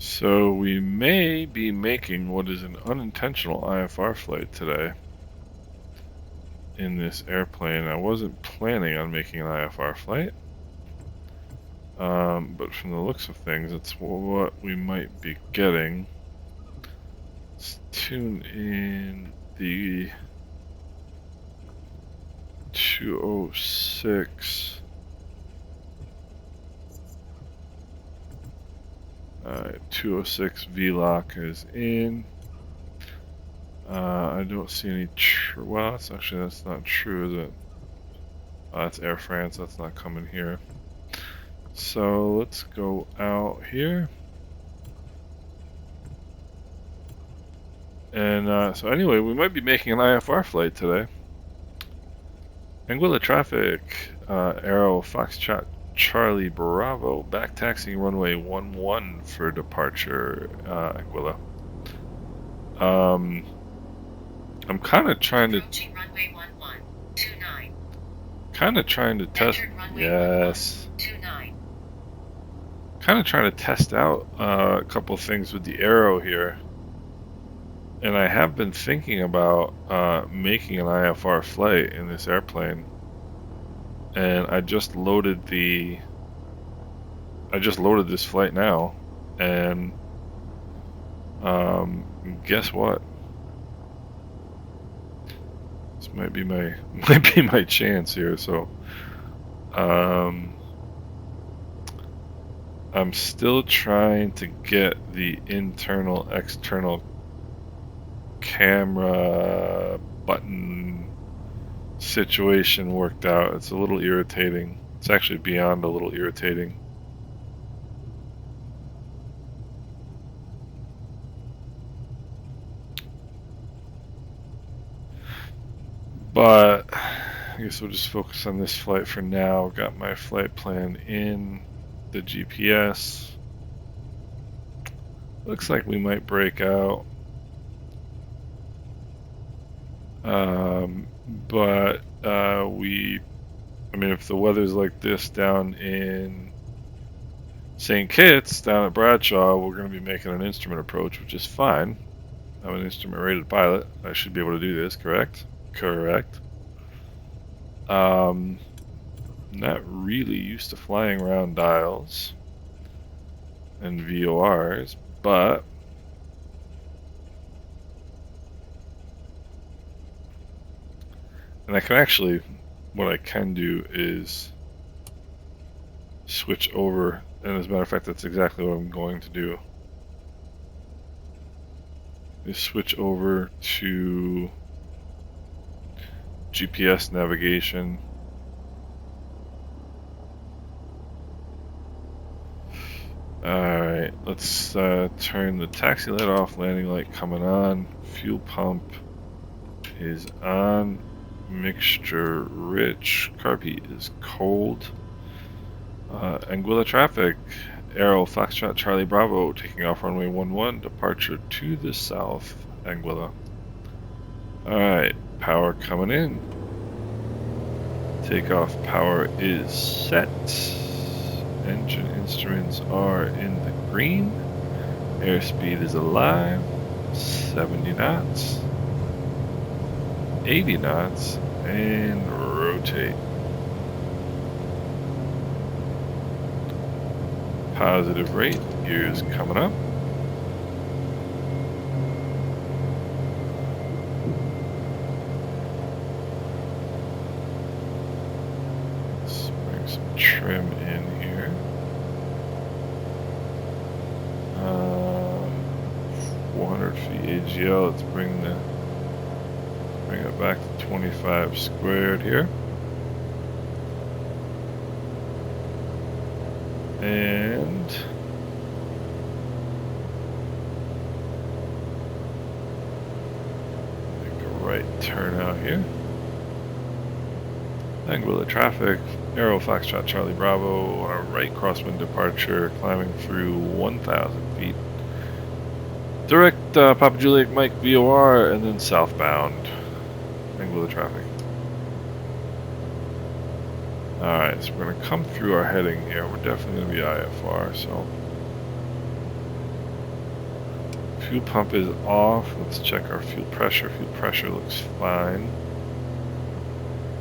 So we may be making what is an unintentional IFR flight today in this airplane. I wasn't planning on making an IFR flight, but from the looks of things, it's what we might be getting. Let's tune in the 206. Alright, 206 VLOC is in. I don't see any well, that's not true, is it? That's Air France, that's not coming here. So let's go out here. And so anyway, we might be making an IFR flight today. Anguilla traffic, Aero Foxtrot Charlie Bravo, back taxiing runway 11 for departure, Anguilla. I'm kind of trying to test. Yes. Kind of trying to test out a couple things with the Aero here, and I have been thinking about making an IFR flight in this airplane. And I just loaded this flight now, and guess what? This might be my chance here. So I'm still trying to get the internal external camera button situation worked out. It's a little irritating. It's actually beyond a little irritating. But I guess we'll just focus on this flight for now. Got my flight plan in the GPS. Looks like we might break out. But I mean, if the weather's like this down in St. Kitts, down at Bradshaw, we're going to be making an instrument approach, which is fine. I'm an instrument-rated pilot. I should be able to do this, correct? Correct. Not really used to flying around dials and VORs, but and I can actually, what I can do is switch over, and as a matter of fact, that's exactly what I'm going to do. Is switch over to GPS navigation. Alright, let's turn the taxi light off, landing light coming on, fuel pump is on, mixture rich, carb heat is cold. Anguilla traffic, Aero Foxtrot Charlie Bravo, taking off runway 11, departure to the south, Anguilla. Alright, power coming in. Takeoff power is set. Engine instruments are in the green. Airspeed is alive. 70 knots. 80 knots. And rotate. Positive rate. Gears coming up. Let's bring some trim in here. 400 feet AGL. Let's bring it back to 25 squared here. And make a right turn out here. Anguilla traffic, Aero Foxtrot Charlie Bravo on a right crosswind departure, climbing through 1,000 feet. Direct Papa Juliet Mike VOR, and then southbound Anguilla traffic. Alright, so we're going to come through our heading here. We're definitely going to be IFR, so fuel pump is off. Let's check our fuel pressure. Fuel pressure looks fine.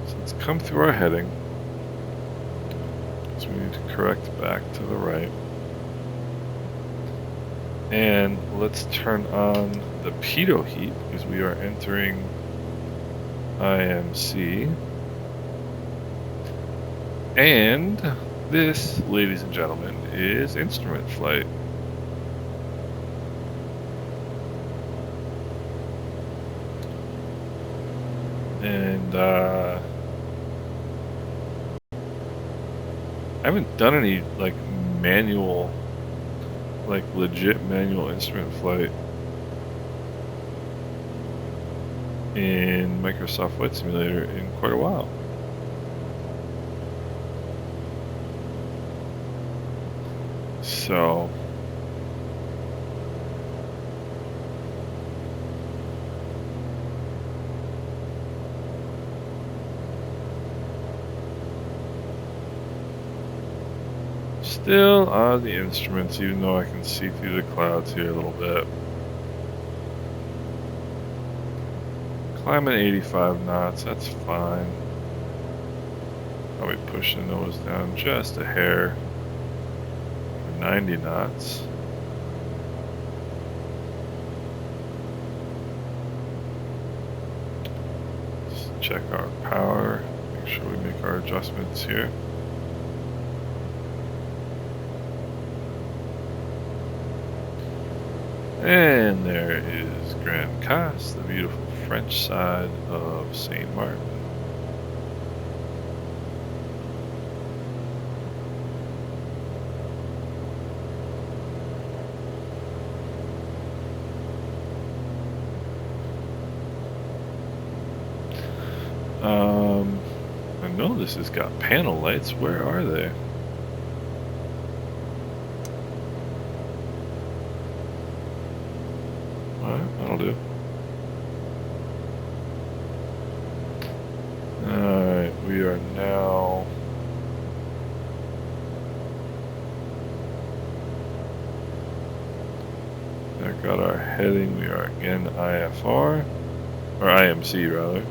So let's come through our heading. So we need to correct back to the right. And let's turn on the pitot heat because we are entering IMC. And this, ladies and gentlemen, is instrument flight. And I haven't done any like manual, like legit manual instrument flight in Microsoft Flight Simulator in quite a while. So still on the instruments, even though I can see through the clouds here a little bit. Climbing 85 knots, that's fine. Probably push the nose down just a hair. 90 knots. Just check our power, make sure we make our adjustments here. And there is Grand Casse, the beautiful French side of St. Martin. I know this has got panel lights. Where are they? Alright, that'll do. Alright, we are now... I got our heading. We are again IFR, or IMC rather.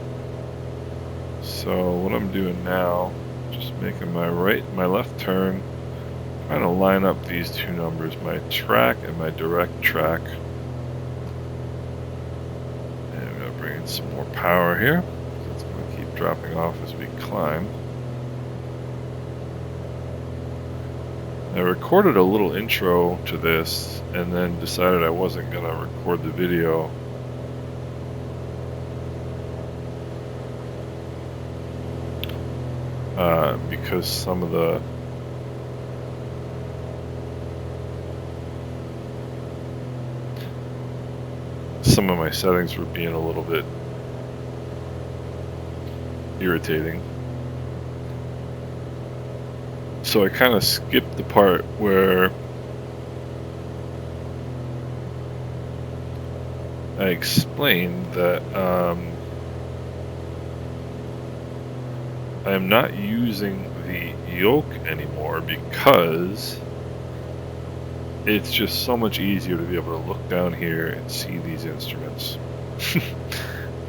So what I'm doing now, just making my left turn, trying to line up these two numbers, my track and my direct track. And I'm going to bring in some more power here. It's going to keep dropping off as we climb. I recorded a little intro to this and then decided I wasn't going to record the video. Because some of my settings were being a little bit irritating. So I kind of skipped the part where I explained that I am not using the yoke anymore because it's just so much easier to be able to look down here and see these instruments.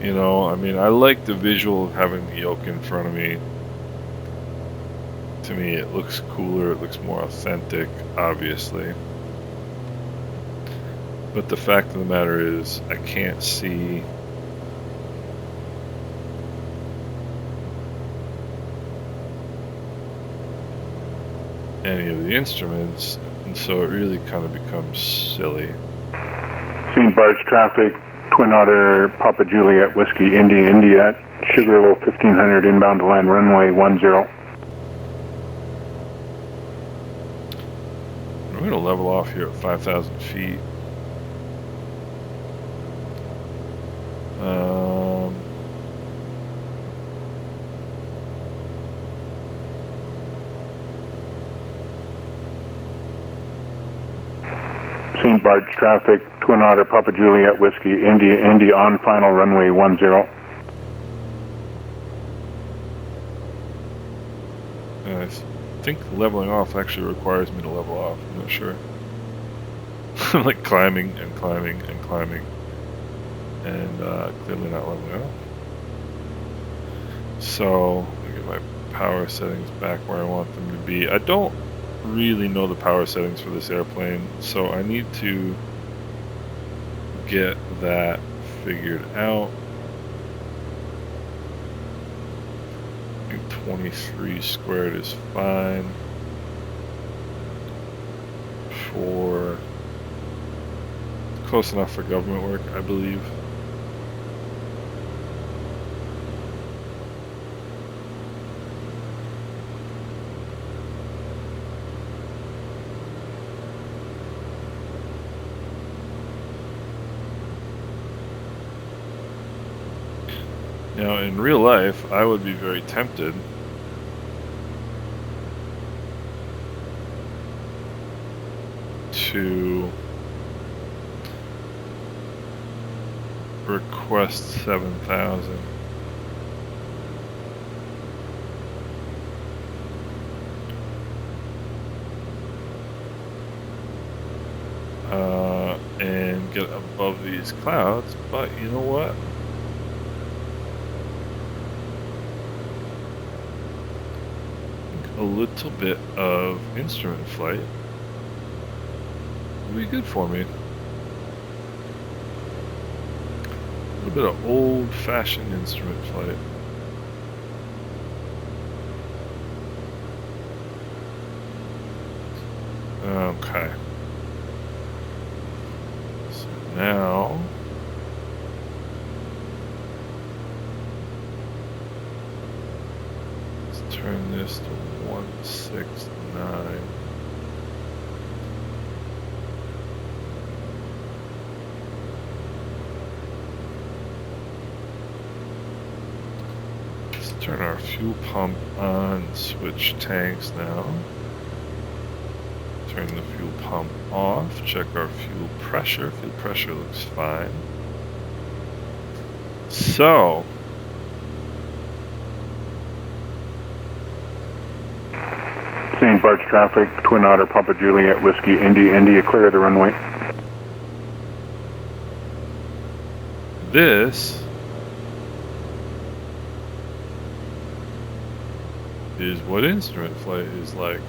You know, I mean, I like the visual of having the yoke in front of me. To me, it looks cooler, it looks more authentic, obviously. But the fact of the matter is, I can't see any of the instruments, and so it really kind of becomes silly. Seen barge traffic, Twin Otter, Papa Juliet, Whiskey, India at Sugarloaf 1500 inbound to land runway 10. We're going to level off here at 5,000 feet. Seen barge traffic, Twin Otter, Papa Juliet, Whiskey, India on final runway 10. I think leveling off actually requires me to level off. I'm not sure. like climbing and climbing and climbing, and clearly not letting me off. So let me get my power settings back where I want them to be. I don't really know the power settings for this airplane, so I need to get that figured out. I think 23 squared is fine for close enough for government work, I believe. Now, in real life, I would be very tempted to request 7,000. And get above these clouds, but you know what? A little bit of instrument flight would be good for me. A little bit of old-fashioned instrument flight. Okay. So now let's turn this to 169. Let's turn our fuel pump on, switch tanks now. Turn the fuel pump off, check our fuel pressure. Fuel pressure looks fine. So, Seeing barge traffic, Twin Otter, Papa Juliet, Whiskey, India, clear the runway. this is what instrument flight is like.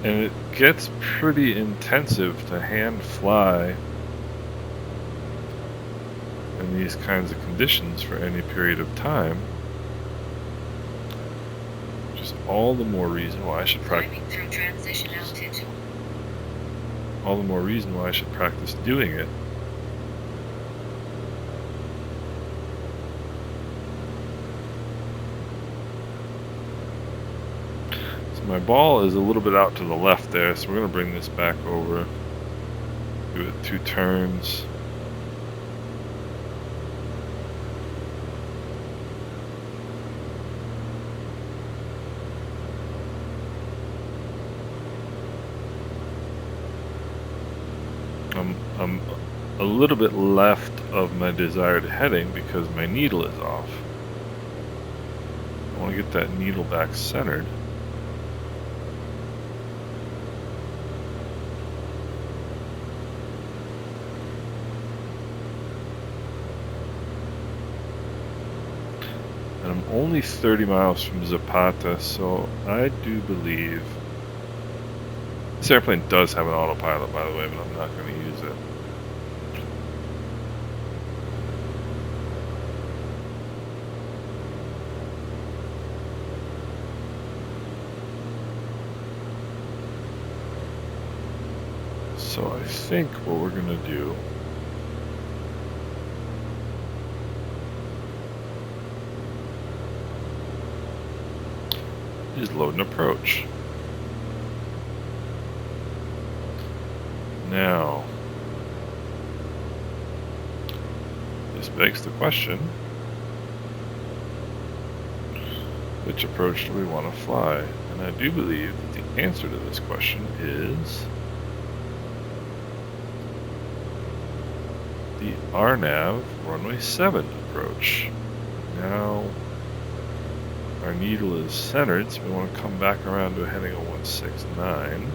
And it gets pretty intensive to hand fly in these kinds of conditions for any period of time. Which is all the more reason why I should practice. Through transition altitude. All the more reason why I should practice doing it. My ball is a little bit out to the left there, so we're going to bring this back over. Do it 2 turns. I'm a little bit left of my desired heading because my needle is off. I want to get that needle back centered. And I'm only 30 miles from Zapata, so I do believe this airplane does have an autopilot, by the way, but I'm not going to use it. So I think what we're going to do is load and approach. Now, this begs the question, which approach do we want to fly? And I do believe that the answer to this question is the RNAV, runway 7 approach. Now, our needle is centered, so we want to come back around to a heading of 169.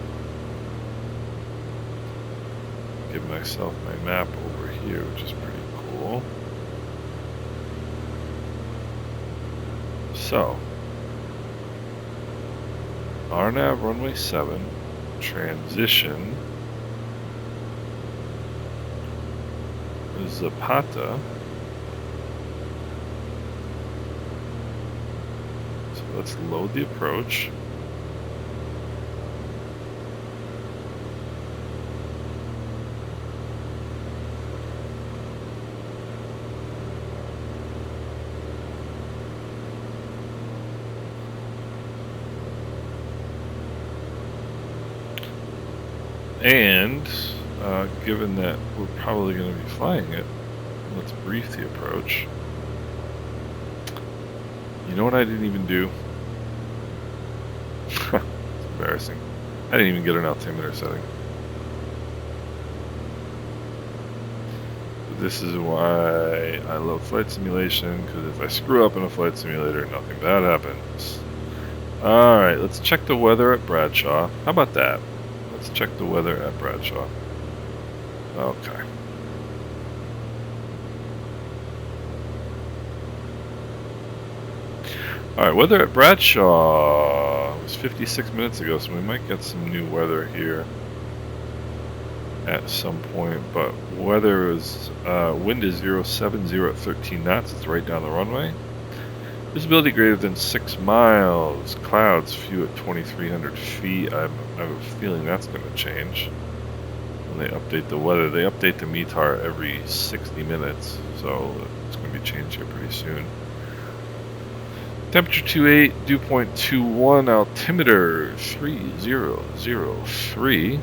Give myself my map over here, which is pretty cool. So, RNAV runway 7, transition, Zapata. So let's load the approach. And given that we're probably going to be flying it, let's brief the approach. You know what I didn't even do? It's embarrassing. I didn't even get an altimeter setting. But this is why I love flight simulation, because if I screw up in a flight simulator, nothing bad happens. Alright, let's check the weather at Bradshaw. How about that? Let's check the weather at Bradshaw. Okay. Alright, weather at Bradshaw was 56 minutes ago, so we might get some new weather here at some point. But weather is, wind is 070 at 13 knots, it's right down the runway. Visibility greater than 6 miles. Clouds few at 2,300 feet. I have a feeling that's going to change when they update the weather. They update the METAR every 60 minutes, so it's going to be changed here pretty soon. Temperature 28, dew point 21, altimeter 3003,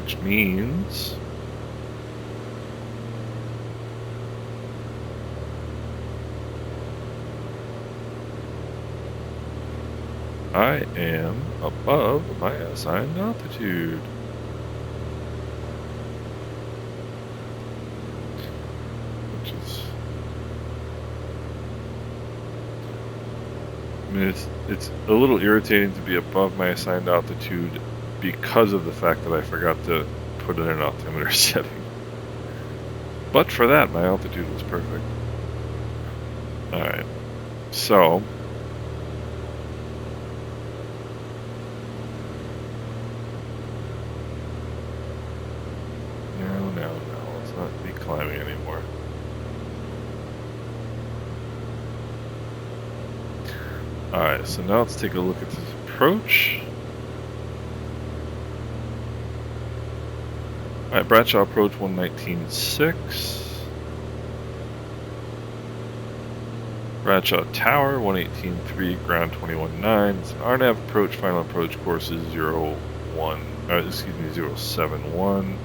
which means I am above my assigned altitude. Which is, I mean, it's a little irritating to be above my assigned altitude because of the fact that I forgot to put in an altimeter setting. But for that, my altitude was perfect. Alright, so no, let's not be climbing anymore. Alright, so now let's take a look at this approach. Alright, Bradshaw approach 119.6. Bradshaw Tower 118.3, ground 21.9. It's an RNAV approach, final approach course is 071.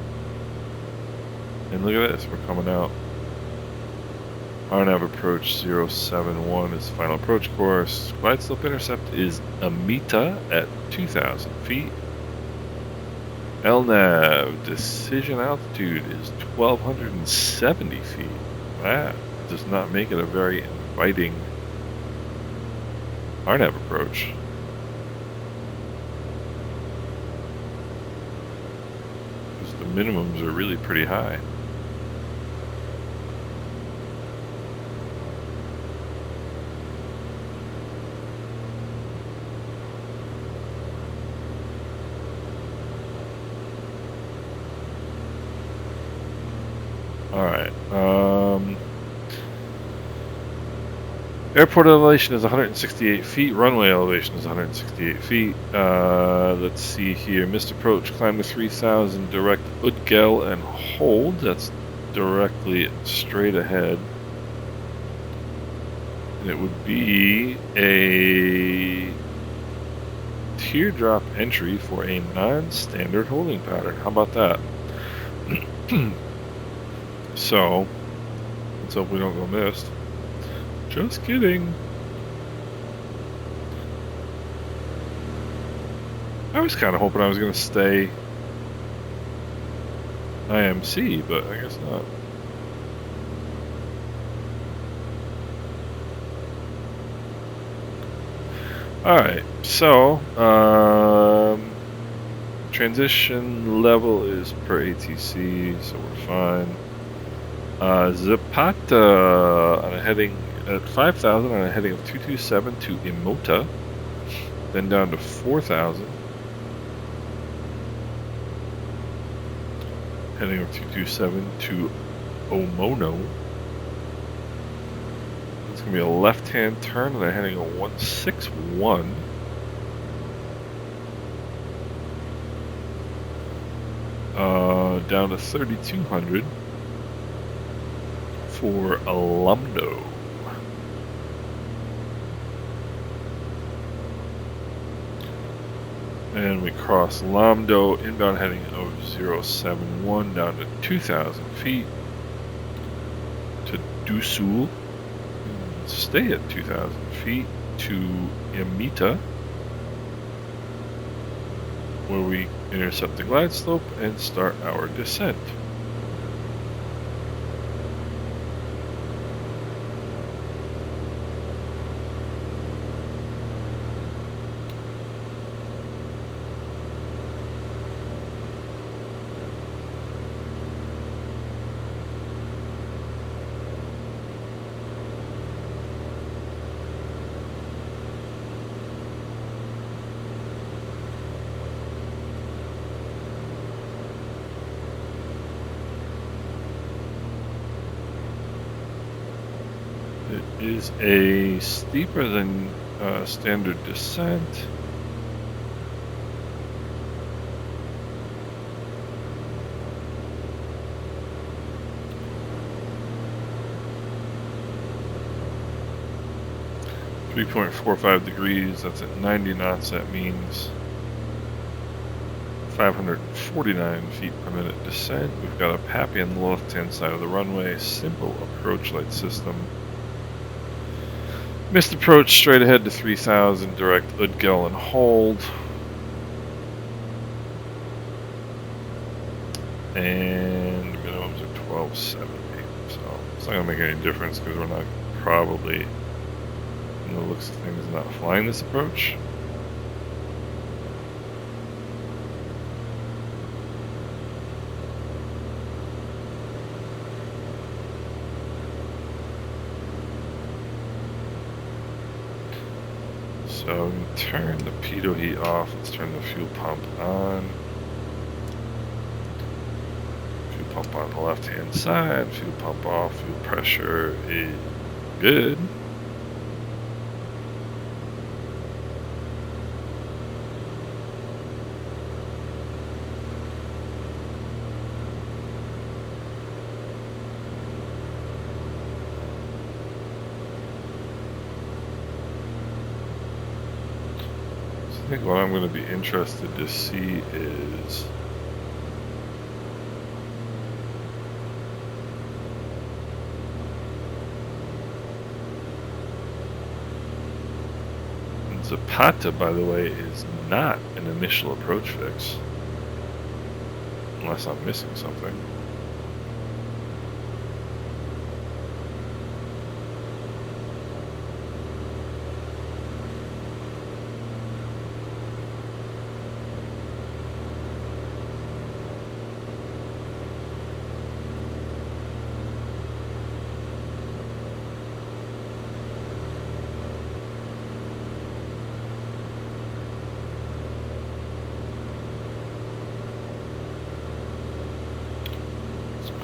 And look at this, we're coming out. RNAV approach 071 is final approach course. Glide slope intercept is Amita at 2,000 feet. LNAV decision altitude is 1,270 feet. That does not make it a very inviting RNAV approach. Because the minimums are really pretty high. Alright, airport elevation is 168 feet, runway elevation is 168 feet. Let's see here, missed approach, climb to 3,000, direct Udgel and hold, that's directly straight ahead. And it would be a teardrop entry for a non-standard holding pattern. How about that? So, let's hope we don't go missed. Just kidding. I was kind of hoping I was going to stay IMC, but I guess not. Alright, so transition level is per ATC, so we're fine. Zapata on a heading at 5,000 on a heading of 227 to Imota, then down to 4,000. Heading of 227 to Omono. It's going to be a left-hand turn and a heading of 161. Down to 3,200 for Alumno. And we cross Lamdo, inbound heading of 071 down to 2,000 feet to Dusul. Stay at 2,000 feet to Imita, where we intercept the glide slope and start our descent. It is a steeper than standard descent. .45 degrees, that's at 90 knots, that means 549 feet per minute descent. We've got a PAPI on the left-hand side of the runway, simple approach light system. Missed approach straight ahead to 3,000, direct Udgel and hold. And minimums are 1270, so it's not going to make any difference because we're not probably, in the looks of things, not flying this approach. So we can turn the pitot heat off. Let's turn the fuel pump on. Fuel pump on the left-hand side. Fuel pump off. Fuel pressure is good. I think what I'm going to be interested to see is Zapata, by the way, is not an initial approach fix, unless I'm missing something.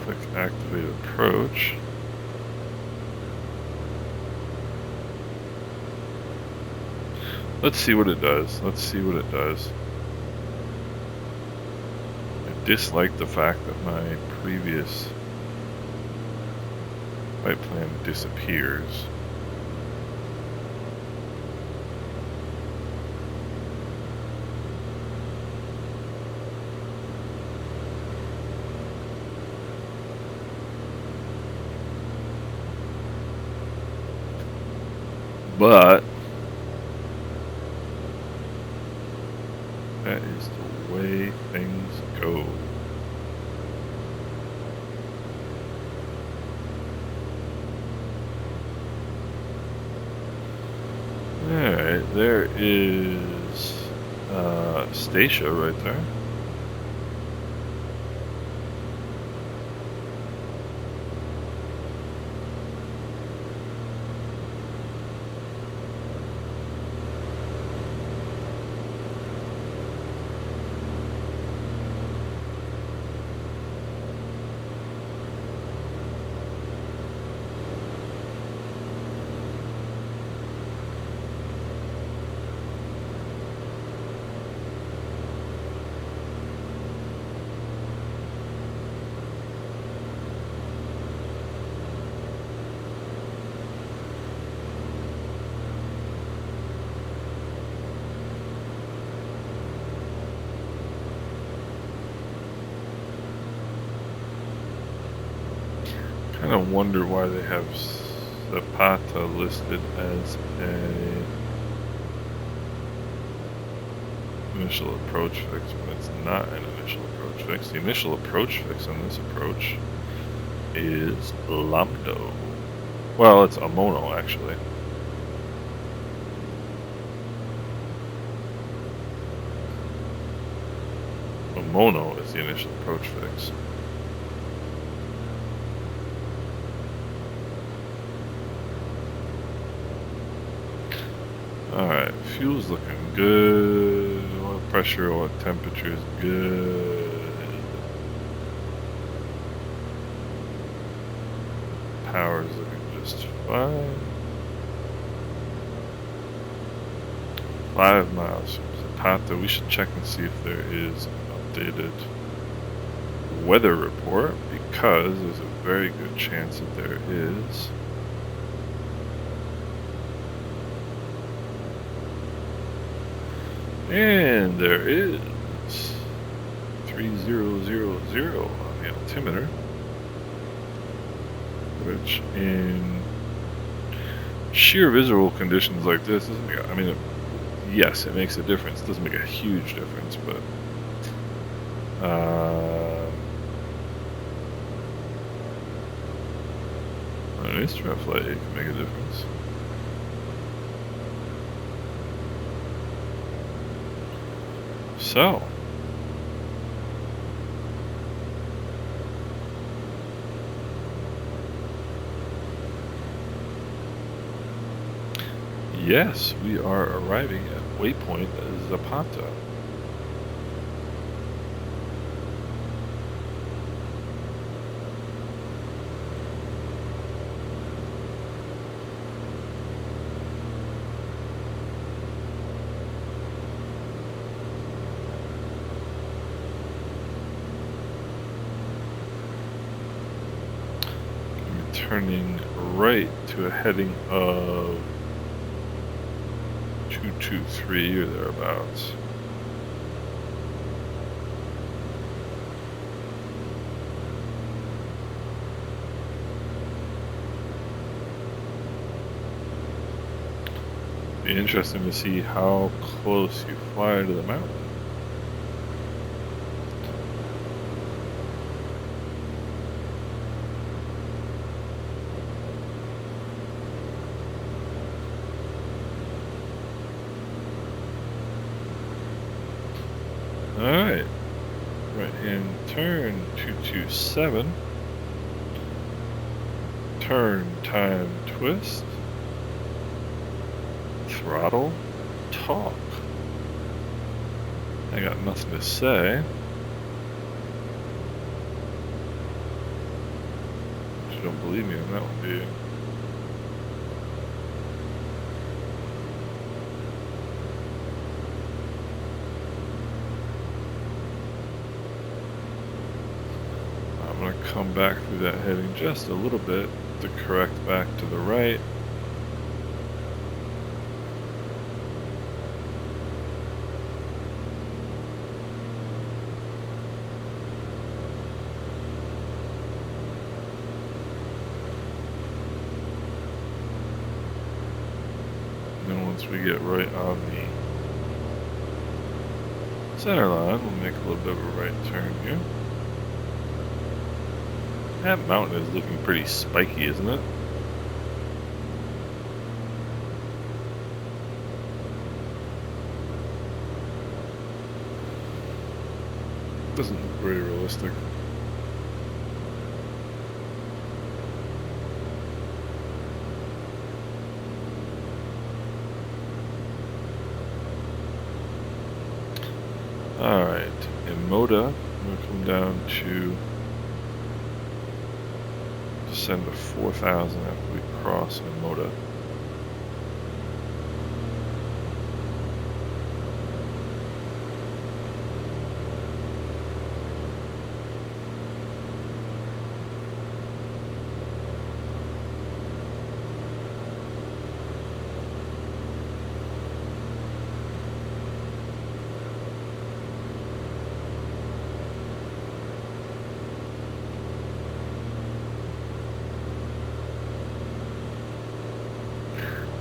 Click activate approach. Let's see what it does. Let's see what it does. I dislike the fact that my previous flight plan disappears. But that is the way things go. Alright, there is Stacia right there. Kind of wonder why they have Zapata listed as a initial approach fix when it's not an initial approach fix. The initial approach fix on this approach is Lambdo. Well, it's Amono actually. Amono is the initial approach fix. Alright, fuel's looking good. Oil pressure, oil temperature is good. Power's looking just fine. 5 miles from Zapata. We should check and see if there is an updated weather report, because there's a very good chance that there is. And there is 3000 on the altimeter, which in sheer visual conditions like this doesn't make, I mean, yes, it makes a difference. It doesn't make a huge difference, but on an instrument flight it can make a difference. So, yes, we are arriving at waypoint Zapata. Turning right to a heading of 223 or thereabouts. Be interesting to see how close you fly to the mountain. Alright, right hand turn 227, turn time twist, throttle, talk. I got nothing to say. But you don't believe me on that one, do you? I'm going to come back through that heading just a little bit to correct back to the right. And then once we get right on the center line, we'll make a little bit of a right turn here. That mountain is looking pretty spiky, isn't it? Doesn't look very realistic. Alright, in Moda, I'm going to come down to descend to 4,000 after we cross in Moda.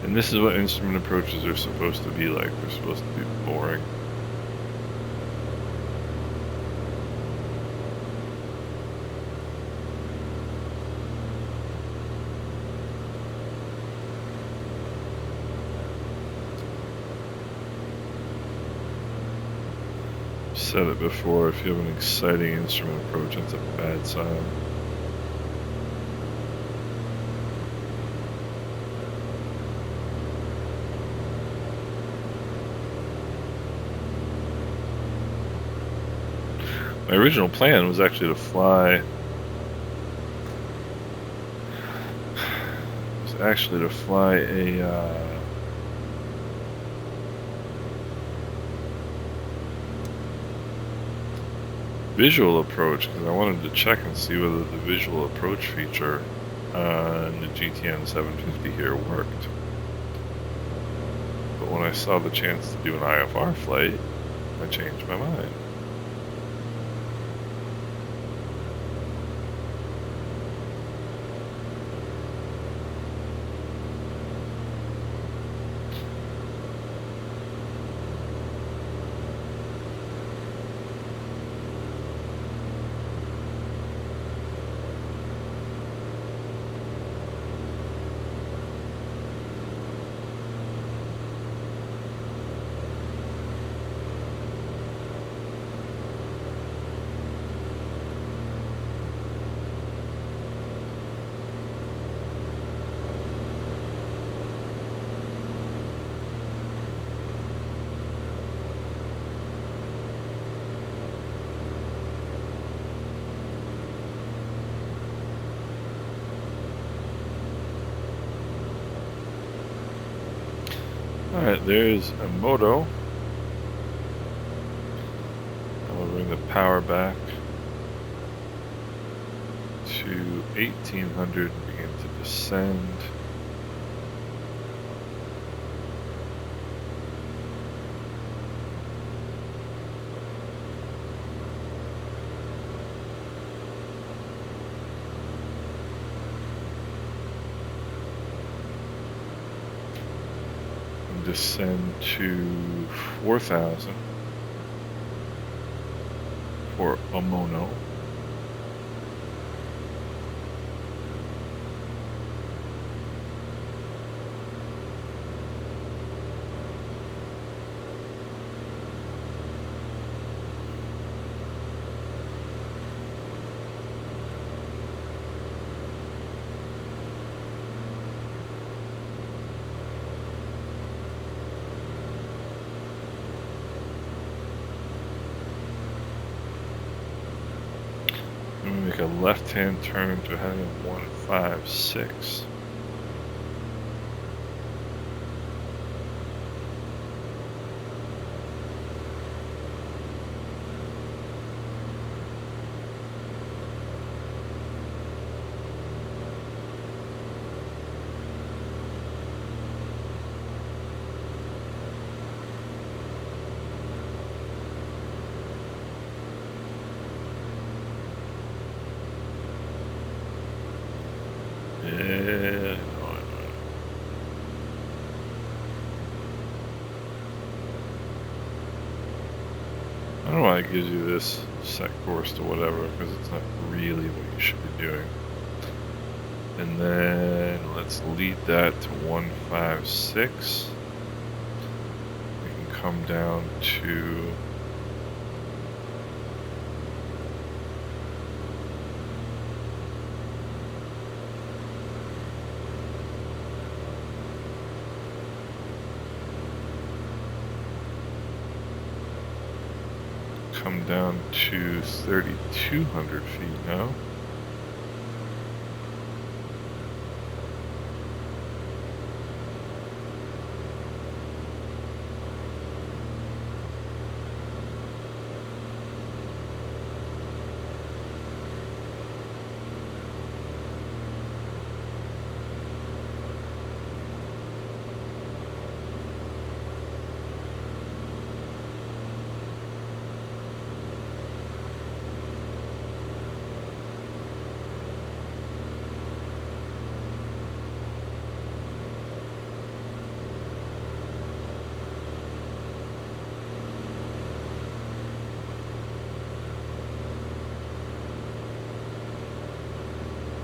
And this is what instrument approaches are supposed to be like. They're supposed to be boring. Said it before, if you have an exciting instrument approach, that's a bad sign. My original plan was actually to fly. A visual approach, because I wanted to check and see whether the visual approach feature on the GTN 750 here worked. But when I saw the chance to do an IFR flight, I changed my mind. Alright, there's a moto. I'll bring the power back to 1800 and begin to descend. Descend to 4,000 for a mono. Make a left-hand turn to heading 156. Yeah, I don't know why it gives you this set course to whatever, because it's not really what you should be doing. And then let's lead that to 156. We can come down to come down to 3,200 feet now.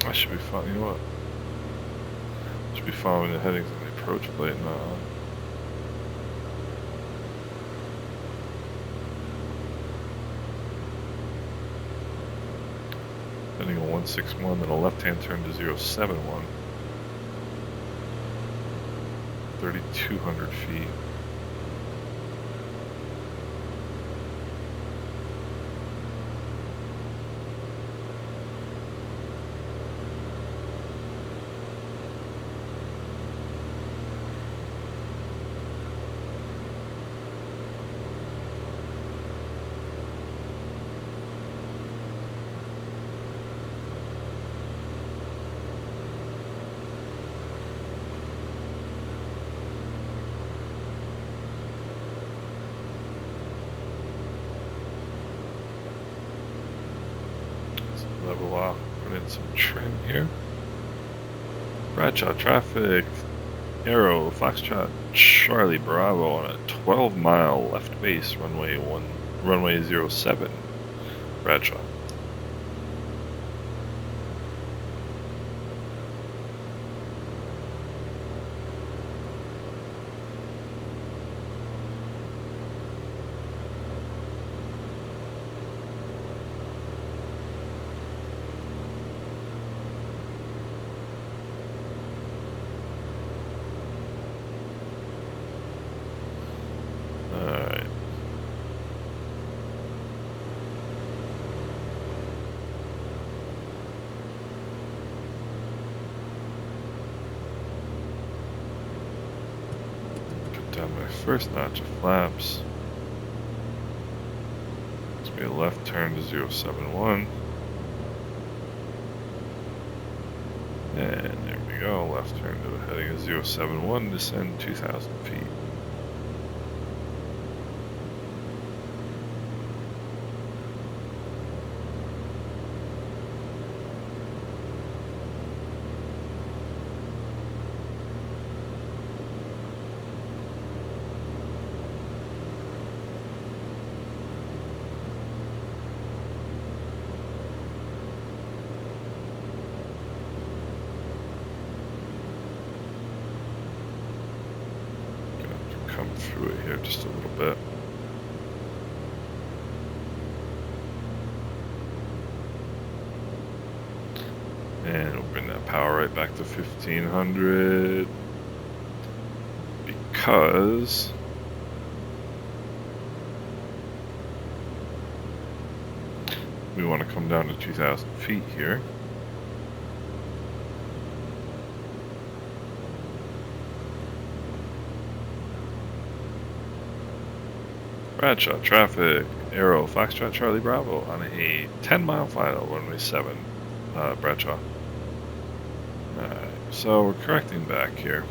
I should be following, you know what? Should be following the headings on the approach plate, not on. Heading a 161, then a left-hand turn to 071. 3,200 feet. Level off, put in some trim here. Bradshaw traffic, Arrow, Foxtrot, Charlie Bravo on a 12-mile left base, runway 07, Bradshaw. Down my first notch of flaps. It's be a left turn to 071. And there we go, left turn to the heading of 071, descend 2,000 feet. Come through it here just a little bit. And we'll bring that power right back to 1,500 because we want to come down to 2,000 feet here. Bradshaw traffic, Arrow, Foxtrot, Charlie Bravo on a 10-mile final, runway 7, Bradshaw. Alright, so we're correcting back here.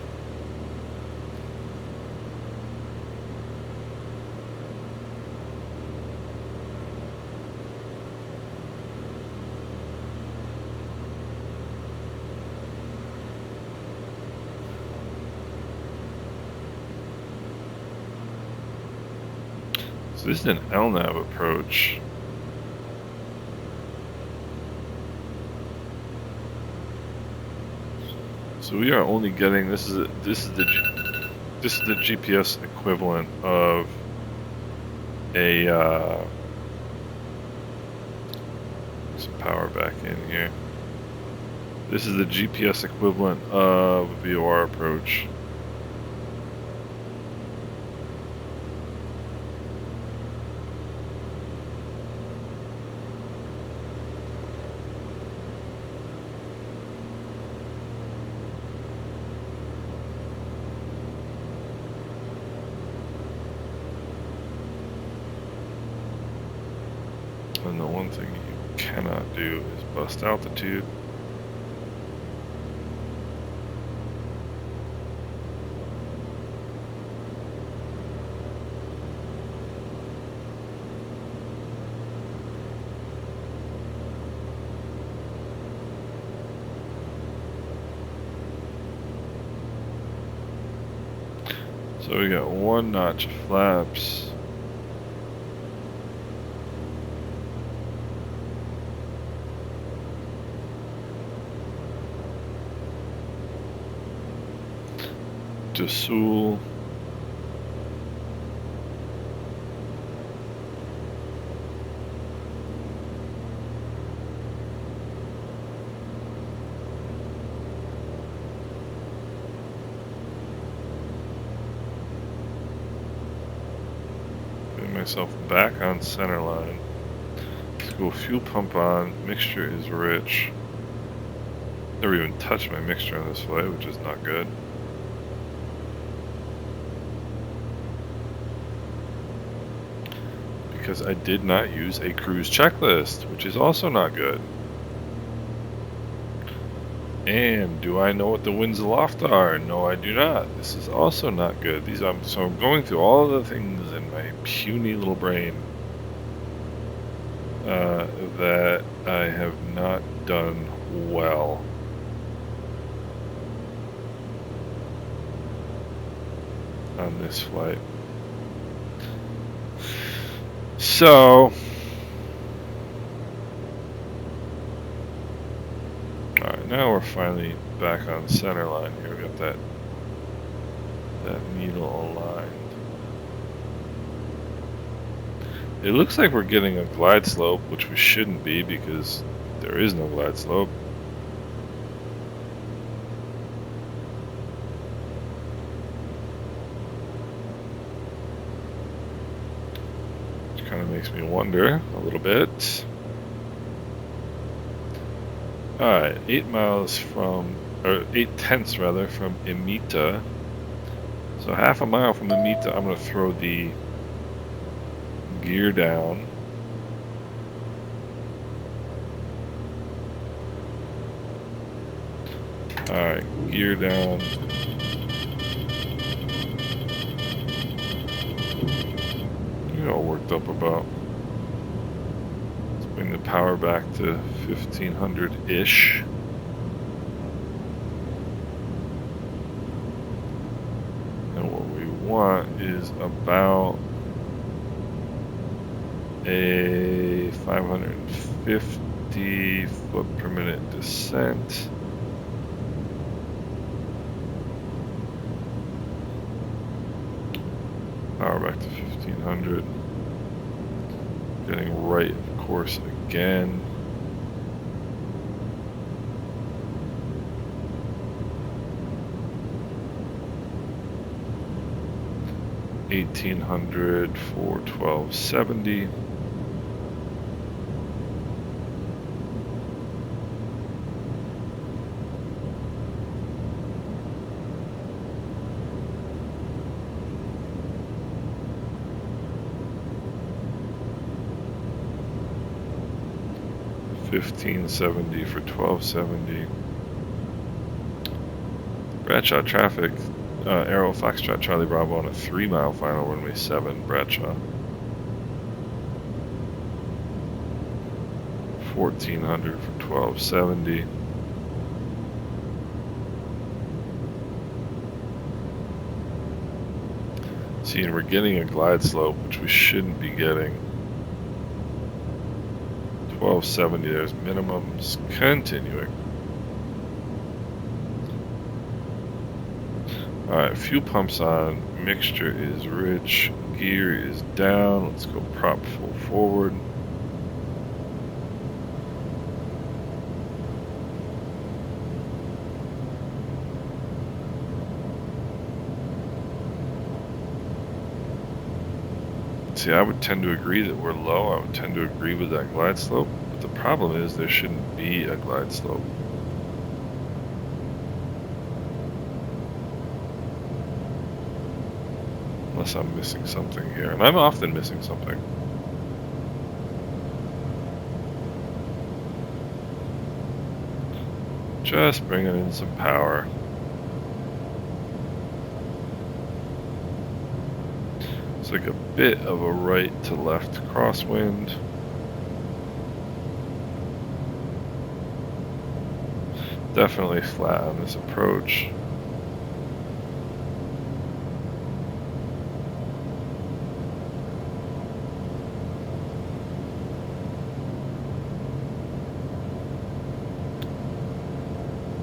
So this is an LNAV approach. So we are only getting this is the GPS equivalent of a some power back in here. This is the GPS equivalent of a VOR approach. one thing you cannot do is bust altitude. So we got 1 notch of flaps. Desul. Myself back on center line. Let's go fuel pump on. Mixture is rich. Never even touched my mixture on this flight, which is not good. Because I did not use a cruise checklist, which is also not good. And do I know what the winds aloft are? No, I do not. This is also not good. So I'm going through all of the things in my puny little brain that I have not done well. On this flight. So alright, now we're finally back on center line here. We got that needle aligned. It looks like we're getting a glide slope, which we shouldn't be because there is no glide slope. Which kind of makes me wonder a little bit. Alright, 8 miles from, or 8/10 rather, from Imita. So half a mile from Imita, I'm going to throw the gear down. Alright, gear down. You're all worked up about. Let's bring the power back to 1500-ish. And what we want is about a 550 foot per minute descent. Power back to 1500. Getting right of course again. $1,800 for 1270. $1,570 for 1270. Bradshaw traffic. Arrow Foxtrot Charlie Bravo on a 3 mile final, runway 7, Bradshaw. 1,400 for 1270. See, and we're getting a glide slope, which we shouldn't be getting. 1270, there's minimums. Continuing. Alright, fuel pumps on, mixture is rich, gear is down, let's go prop full forward. See, I would tend to agree that we're low, I would tend to agree with that glide slope, but the problem is there shouldn't be a glide slope. Unless I'm missing something here, and I'm often missing something. Just bringing in some power. It's like a bit of a right to left crosswind. Definitely flat on this approach.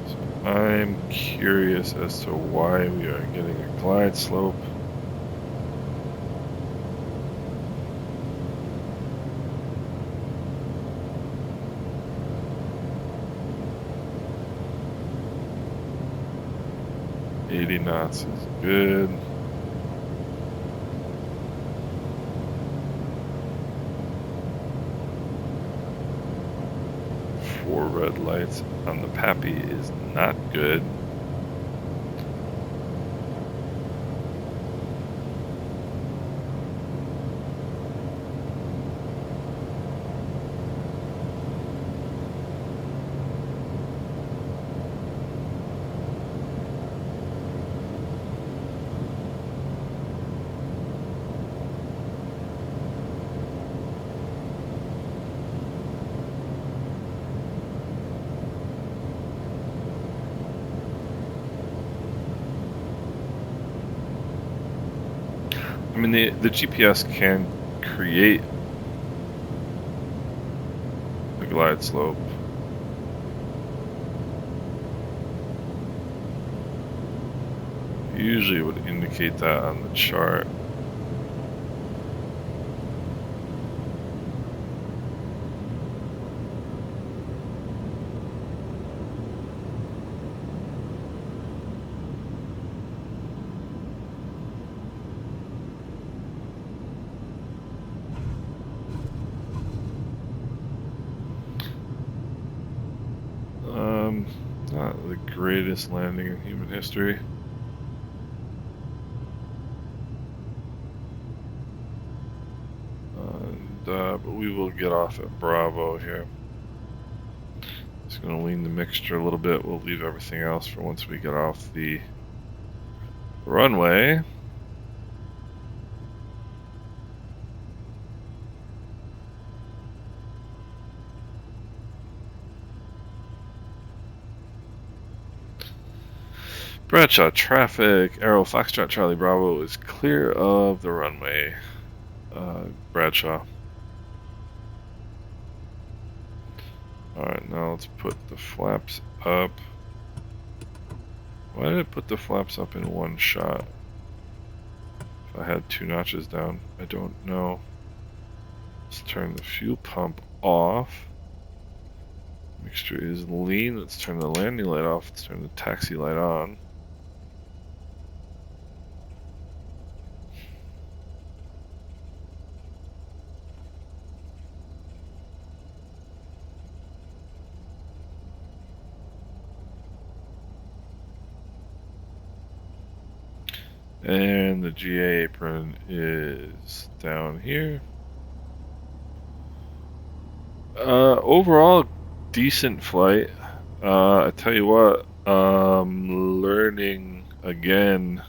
So I'm curious as to why we are getting a glide slope. Knots is good. Four red lights on the Pappy is not good. I mean, the GPS can create a glide slope. Usually it would indicate that on the chart. Not the greatest landing in human history. But we will get off at Bravo here. Just going to lean the mixture a little bit. We'll leave everything else for once we get off the runway. Bradshaw traffic, Arrow Foxtrot Charlie Bravo is clear of the runway. Bradshaw. Alright, now let's put the flaps up. Why did it put the flaps up in one shot? If I had two notches down, I don't know. Let's turn the fuel pump off. Mixture is lean. Let's turn the landing light off. Let's turn the taxi light on. And the GA apron is down here. Overall, decent flight. I tell you what, learning again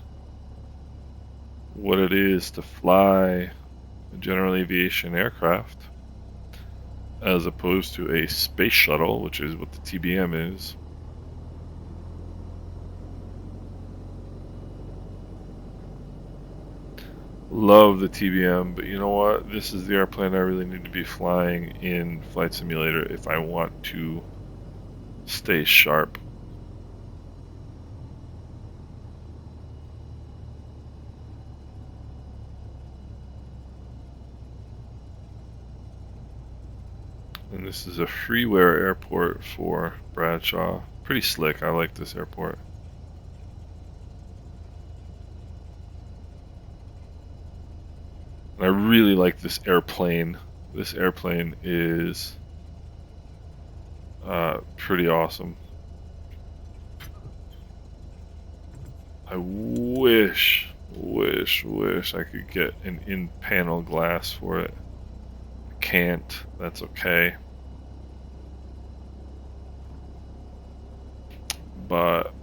what it is to fly a general aviation aircraft as opposed to a space shuttle, which is what the TBM is. Love the TBM, but you know what? This is the airplane I really need to be flying in Flight Simulator if I want to stay sharp. And this is a freeware airport for Bradshaw. Pretty slick. I like this airport. I really like this airplane. This airplane is pretty awesome. I wish I could get an in-panel glass for it. I can't. That's okay. but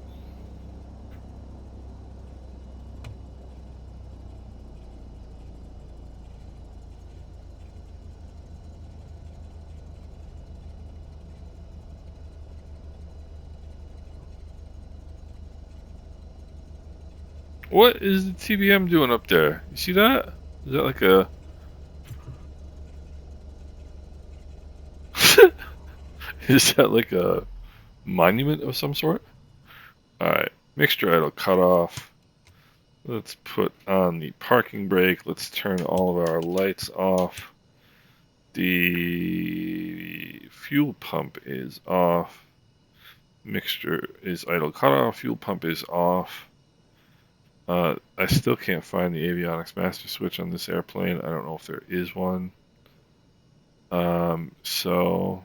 what is the TBM doing up there? You see that? Is that like a... Is that like a monument of some sort? Alright, mixture idle cut off. Let's put on the parking brake. Let's turn all of our lights off. The fuel pump is off. Mixture is idle cut off. Fuel pump is off. I still can't find the avionics master switch on this airplane. I don't know if there is one. So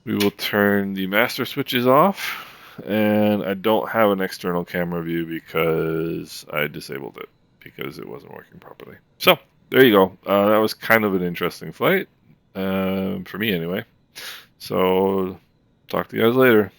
we will turn the master switches off, and I don't have an external camera view because I disabled it because it wasn't working properly. So there you go. That was kind of an interesting flight, for me anyway. So talk to you guys later.